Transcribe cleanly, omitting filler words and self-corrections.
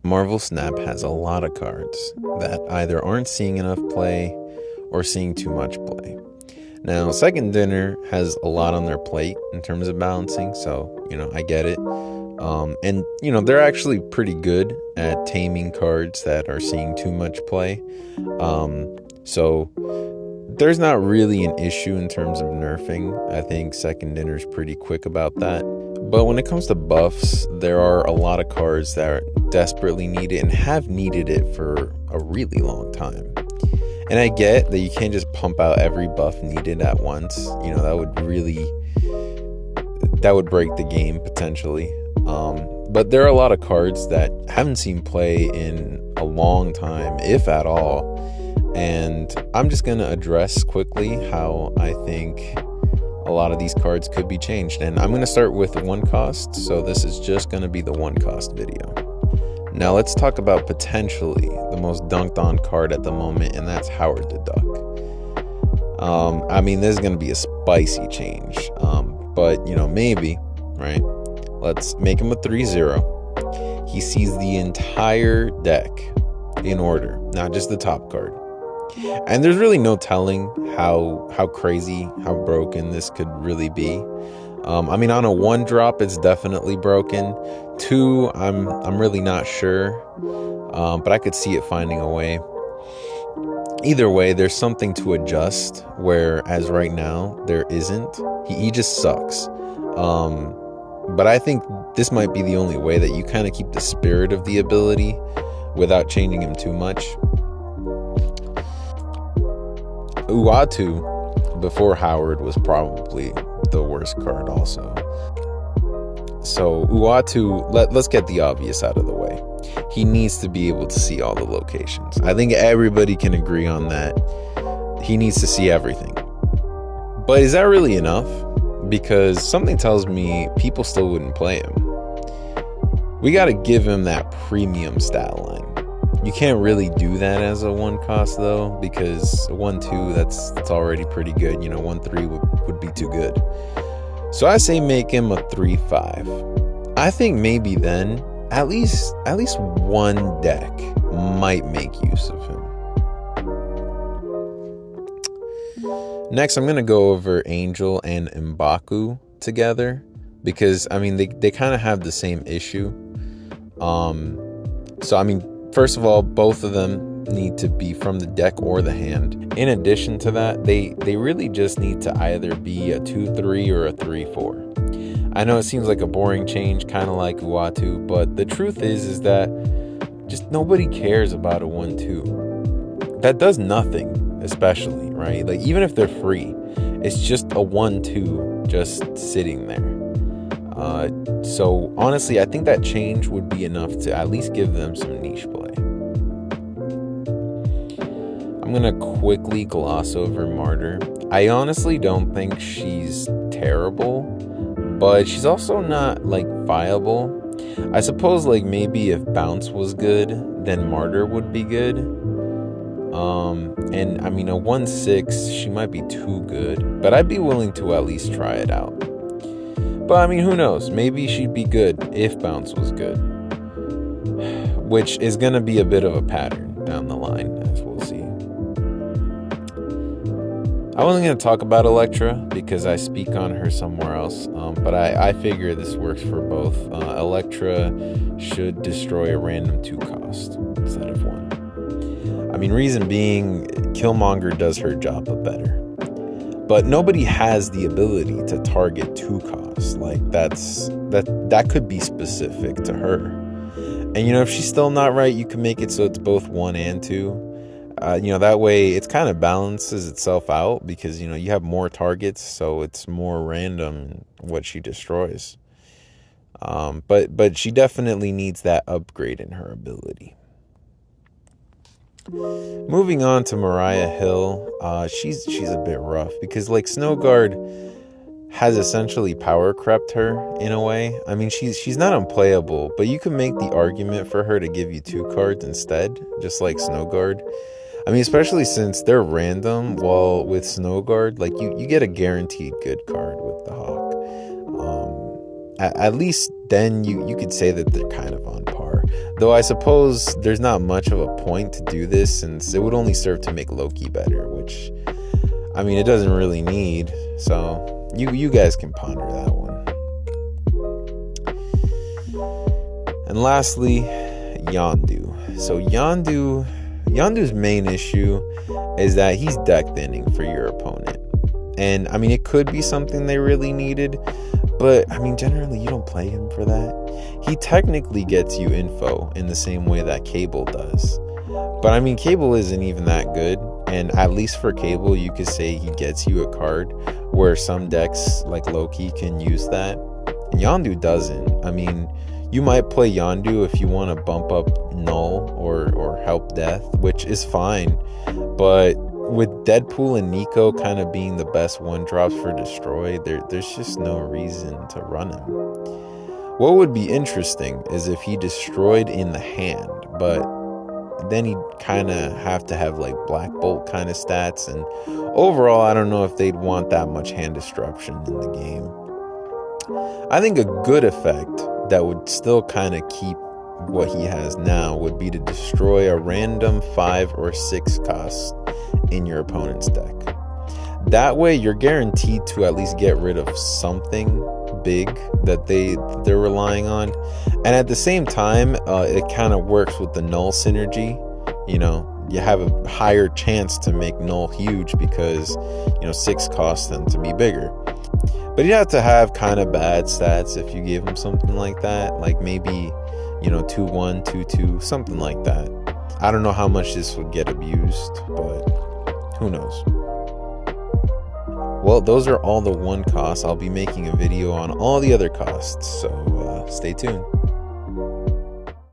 Marvel Snap has a lot of cards that either aren't seeing enough play or seeing too much play. Now, Second Dinner has a lot on their plate in terms of balancing, so, I get it. And, they're actually pretty good at taming cards that are seeing too much play. So there's not really an issue in terms of nerfing. I think Second Dinner's pretty quick about that. But when it comes to buffs, there are a lot of cards that desperately need it and have needed it for a really long time. And I get that you can't just pump out every buff needed at once. That would break the game potentially. But there are a lot of cards that haven't seen play in a long time, if at all. And I'm just going to address quickly how I think a lot of these cards could be changed. And I'm going to start with one cost. So this is just going to be the one cost video. Now let's talk about potentially the most dunked on card at the moment, and that's Howard the Duck. This is going to be a spicy change. But maybe, right? Let's make him a 3-0. He sees the entire deck in order, not just the top card. And there's really no telling how crazy, how broken this could really be. On a 1 drop, it's definitely broken. 2, I'm really not sure. But I could see it finding a way. Either way, there's something to adjust, whereas right now there isn't. He just sucks. But I think this might be the only way that you kind of keep the spirit of the ability without changing him too much. Uatu, before Howard, was probably the worst card also. So Uatu, let's get the obvious out of the way. He needs to be able to see all the locations. I think everybody can agree on that. He needs to see everything. But is that really enough? Because something tells me people still wouldn't play him. We got to give him that premium stat line. You can't really do that as a 1 cost though, because a 1-2 that's already pretty good. 1-3 would be too good. So I say make him a 3-5. I think maybe then at least one deck might make use of him. Next, I'm going to go over Angel and M'Baku together because, they kind of have the same issue. First of all, both of them need to be from the deck or the hand. In addition to that, they really just need to either be a 2-3 or a 3-4. I know it seems like a boring change, kind of like Uatu, but the truth is that just nobody cares about a 1-2. That does nothing. Especially, right? Like, even if they're free, it's just a 1-2 just sitting there. So honestly, I think that change would be enough to at least give them some niche play. I'm gonna quickly gloss over Martyr. I honestly don't think she's terrible, but she's also not viable. I suppose maybe if Bounce was good, then Martyr would be good. A 1-6, she might be too good, but I'd be willing to at least try it out. But who knows? Maybe she'd be good if Bounce was good, which is going to be a bit of a pattern down the line, as we'll see. I wasn't going to talk about Electra because I speak on her somewhere else, but I figure this works for both. Electra should destroy a random 2 cost instead of 1. Reason being, Killmonger does her job better. But nobody has the ability to target 2 costs. That could be specific to her. And if she's still not right, you can make it so it's both 1 and 2. That way it kind of balances itself out because you have more targets, so it's more random what she destroys. But she definitely needs that upgrade in her ability. Moving on to Mariah Hill, she's a bit rough because Snowguard has essentially power crept her in a way. She's not unplayable, but you can make the argument for her to give you 2 cards instead, just like Snowguard. Especially since they're random, while with Snowguard, you get a guaranteed good card with the Hawk. At least then you could say that they're kind of on par. Though I suppose there's not much of a point to do this, since it would only serve to make Loki better, which, I mean, it doesn't really need. So you guys can ponder that one. And lastly, Yondu. So Yondu's main issue is that he's deck thinning for your opponent. And I mean, it could be something they really needed, but I mean, generally you don't play him for that. He technically gets you info in the same way that Cable does. But I mean, Cable isn't even that good, and at least for Cable, you could say he gets you a card where some decks like Loki can use that. And Yondu doesn't. I mean, you might play Yondu if you want to bump up Null or help Death, which is fine. But with Deadpool and Nico kind of being the best one-drops for Destroy, there's just no reason to run him. What would be interesting is if he destroyed in the hand, but then he'd kind of have to have like Black Bolt kind of stats, and overall I don't know if they'd want that much hand disruption in the game. I think a good effect that would still kind of keep what he has now would be to destroy a random 5 or 6 cost in your opponent's deck. That way you're guaranteed to at least get rid of something big that they're relying on, and at the same time it kind of works with the Null synergy. You know, you have a higher chance to make Null huge because, you know, 6 costs them to be bigger. But you have to have kind of bad stats if you give him something like that, like maybe, you know, 2-1, 2-2, something like that. I don't know how much this would get abused, but who knows. Well, those are all the 1 costs. I'll be making a video on all the other costs, so stay tuned.